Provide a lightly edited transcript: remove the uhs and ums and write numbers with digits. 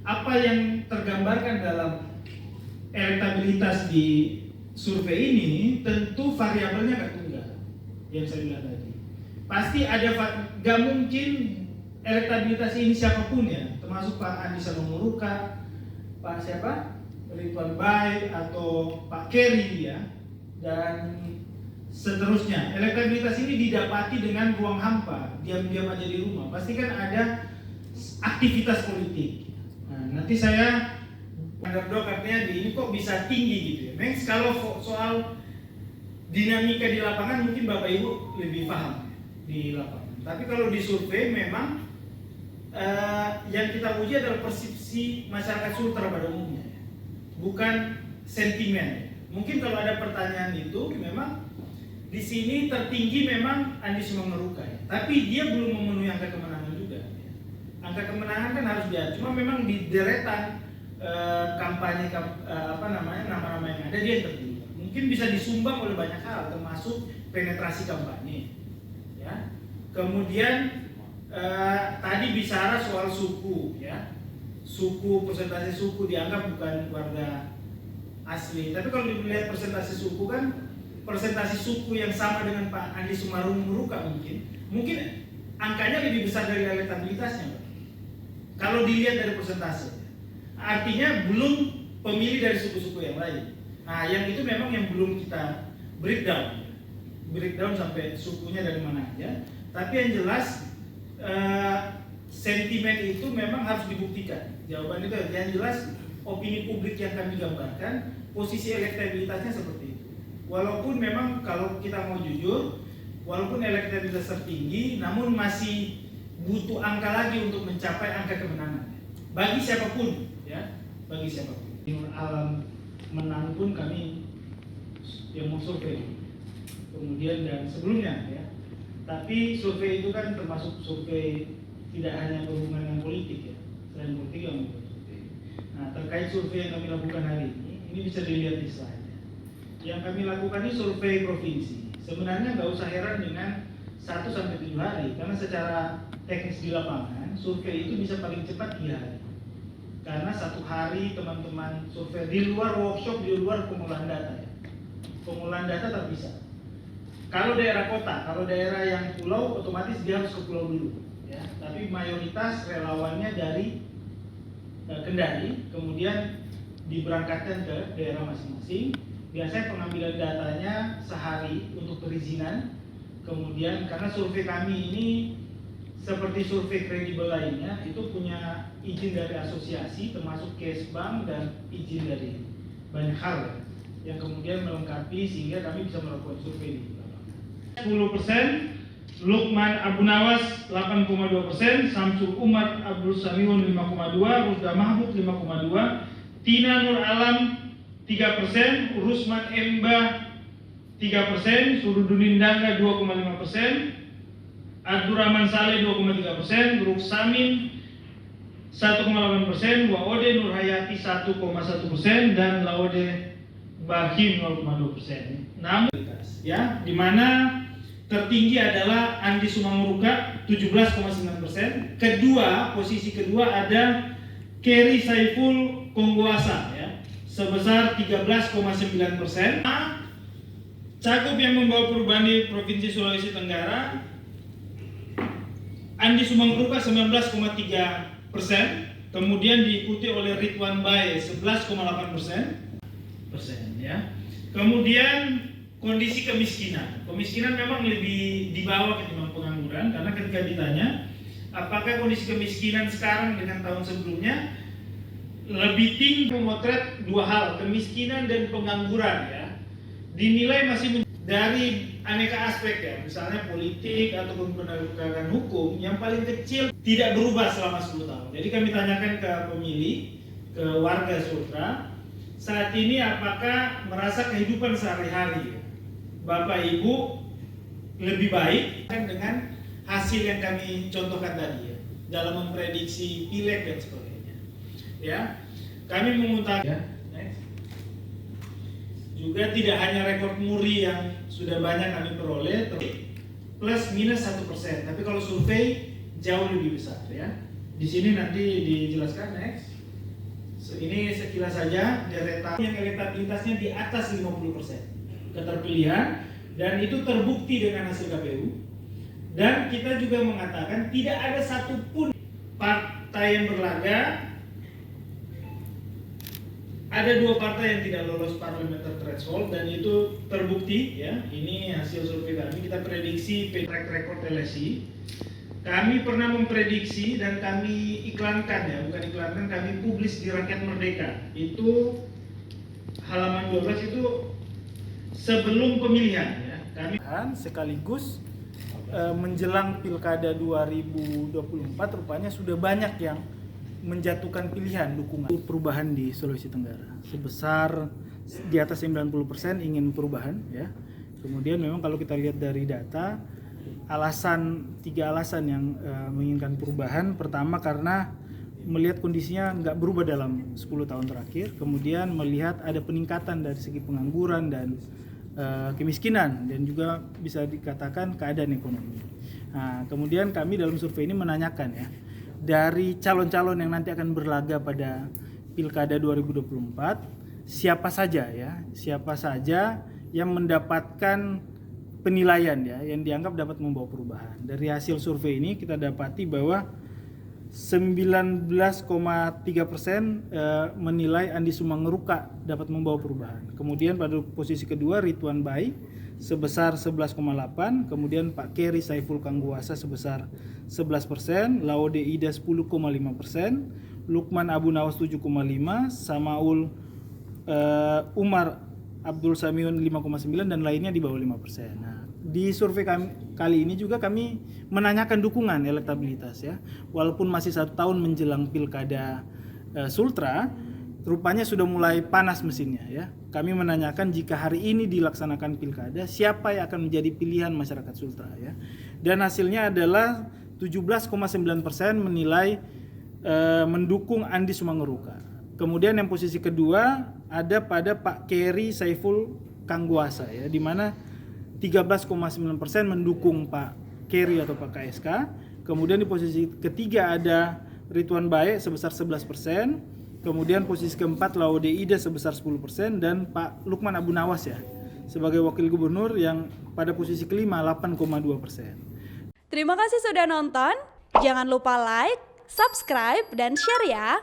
apa yang tergambarkan dalam elektabilitas di survei ini tentu variabelnya akan tunggal, yang saya bilang tadi. Pasti ada, gak mungkin elektabilitas ini siapapun ya, termasuk Pak Andi Samanguruka, Pak siapa, Ridwan Baik atau Pak Kerry ya, dan seterusnya. Elektabilitas ini didapati dengan ruang hampa, diam-diam aja di rumah. Pasti kan ada aktivitas politik. Nah, nanti saya underdog artinya ini kok bisa tinggi gitu ya. Next, kalau soal dinamika di lapangan mungkin Bapak Ibu lebih paham di lapangan. Tapi kalau di survei memang yang kita uji adalah persepsi masyarakat Sultra pada umumnya, bukan sentimen. Mungkin kalau ada pertanyaan itu memang di sini tertinggi memang Andi Samanguruka ya. Tapi dia belum memenuhi angka kemenangan juga. Ya. Angka kemenangan kan harus dia. Cuma memang di deretan kampanye nama-nama yang ada dia tertinggi. Mungkin bisa disumbang oleh banyak hal, termasuk penetrasi kampanye. Ya. Kemudian tadi bicara soal suku, ya, persentase suku dianggap bukan warga asli. Tapi kalau dilihat persentase suku kan, persentase suku yang sama dengan Pak Andi Samanguruka mungkin angkanya lebih besar dari elektabilitasnya, Pak. Kalau dilihat dari persentase, artinya belum pemilih dari suku-suku yang lain. Nah, yang itu memang yang belum kita breakdown sampai sukunya dari mana aja. Tapi yang jelas sentimen itu memang harus dibuktikan. Jawaban itu yang jelas opini publik yang kami gambarkan, posisi elektabilitasnya seperti itu. Walaupun memang kalau kita mau jujur, walaupun elektabilitas tertinggi, namun masih butuh angka lagi untuk mencapai angka kemenangan. Bagi siapapun, ya, bagi siapapun. Nur Alam menang pun kami yang mau survei, kemudian dan sebelumnya, ya. Tapi survei itu kan termasuk survei tidak hanya berhubungan dengan politik ya, selain politik yang survei. Nah, terkait survei yang kami lakukan hari ini bisa dilihat di slide. Yang kami lakukan ini survei provinsi. Sebenarnya nggak usah heran dengan 1-7 hari, karena secara teknis di lapangan survei itu bisa paling cepat 3 hari. Karena 1 hari teman-teman survei di luar workshop, di luar pengolahan data ya. Pengolahan data tak bisa. Kalau daerah kota, kalau daerah yang pulau, otomatis dia harus ke pulau dulu, ya. Tapi mayoritas relawannya dari Kendari, kemudian diberangkatkan ke daerah masing-masing. Biasanya pengambilan datanya sehari untuk perizinan. Kemudian karena survei kami ini seperti survei kredibel lainnya, itu punya izin dari asosiasi, termasuk Kesbang dan izin dari banyak hal yang kemudian melengkapi sehingga kami bisa melakukan survei ini. 10%, Lukman Abu Nawas 8,2%, Samsul Umar Abdul Samiun 5,2%, Rusda Mahmud 5,2%, Tina Nur Alam 3%, Rusman Emba 3%, Surududin Dangga 2,5%, Abdurrahman Saleh 2,3%, Ruksamin 1,8%, Waode Nurhayati 1,1%, dan Laode Bahim 0,2%. Namun, ya, di mana tertinggi adalah Andi Samanguruka 17,9%. Posisi kedua ada Kerry Saiful Konggoasa ya, sebesar 13,9%. Cakup yang membawa perubahan di Provinsi Sulawesi Tenggara, Andi Samanguruka 19,3%, kemudian diikuti oleh Ridwan Bae 11,8%, ya. Kemudian kondisi kemiskinan memang lebih di bawah ketimbang pengangguran, karena ketika ditanya apakah kondisi kemiskinan sekarang dengan tahun sebelumnya, lebih tinggi memotret 2 hal, kemiskinan dan pengangguran ya, dinilai masih dari aneka aspek ya, misalnya politik ataupun penegakan hukum, yang paling kecil tidak berubah selama 10 tahun. Jadi kami tanyakan ke pemilih, ke warga Sultra, saat ini apakah merasa kehidupan sehari-hari Bapak Ibu lebih baik kan dengan hasil yang kami contohkan tadi ya, dalam memprediksi pileg dan sebagainya. Ya, kami mengutarakan ya, juga tidak hanya rekor muri yang sudah banyak kami peroleh, plus minus 1%. Tapi kalau survei jauh lebih besar ya. Di sini nanti dijelaskan next. Ini sekilas saja deretan yang elektabilitasnya di atas 50% keterpilihan, dan itu terbukti dengan hasil KPU. Dan kita juga mengatakan tidak ada satupun partai yang berlaga. Ada 2 partai yang tidak lolos parliamentary threshold, dan itu terbukti ya. Ini hasil survei kami. Kita prediksi track record LSI. Kami pernah memprediksi dan kami iklankan ya, bukan iklankan, kami publis di Rakyat Merdeka. Itu halaman 12 itu sebelum pemilihan ya. Kami sekaligus menjelang Pilkada 2024 rupanya sudah banyak yang menjatuhkan pilihan dukungan perubahan di Sulawesi Tenggara. Sebesar di atas 90% ingin perubahan ya. Kemudian memang kalau kita lihat dari data, tiga alasan yang menginginkan perubahan. Pertama, karena melihat kondisinya nggak berubah dalam 10 tahun terakhir. Kemudian melihat ada peningkatan dari segi pengangguran dan kemiskinan, dan juga bisa dikatakan keadaan ekonomi. Nah, kemudian kami dalam survei ini menanyakan ya, dari calon-calon yang nanti akan berlaga pada Pilkada 2024, siapa saja yang mendapatkan penilaian ya, yang dianggap dapat membawa perubahan. Dari hasil survei ini kita dapati bahwa 19,3% menilai Andi Sumangruka dapat membawa perubahan. Kemudian pada posisi kedua Ridwan Bai sebesar 11,8%, kemudian Pak Keri Saiful Kangguasa sebesar 11%, Laude Ida 10,5%, Lukman Abu Nawas 7,5%, Samaul Umar Abdul Samiun 5,9%, dan lainnya di bawah 5%. Nah, di survei kali ini juga kami menanyakan dukungan elektabilitas ya. Walaupun masih 1 tahun menjelang Pilkada Sultra, rupanya sudah mulai panas mesinnya ya. Kami menanyakan jika hari ini dilaksanakan Pilkada, siapa yang akan menjadi pilihan masyarakat Sultra ya. Dan hasilnya adalah 17,9% menilai mendukung Andi Sumangruka. Kemudian yang posisi kedua ada pada Pak Keri Saiful Kangguasa ya, di mana 13,9% mendukung Pak Keri atau Pak KSK. Kemudian di posisi ketiga ada Ridwan Bae sebesar 11%. Kemudian posisi keempat Laude Ida sebesar 10%, dan Pak Lukman Abu Nawas ya sebagai wakil gubernur yang pada posisi kelima 8,2%. Terima kasih sudah nonton. Jangan lupa like, subscribe, dan share ya.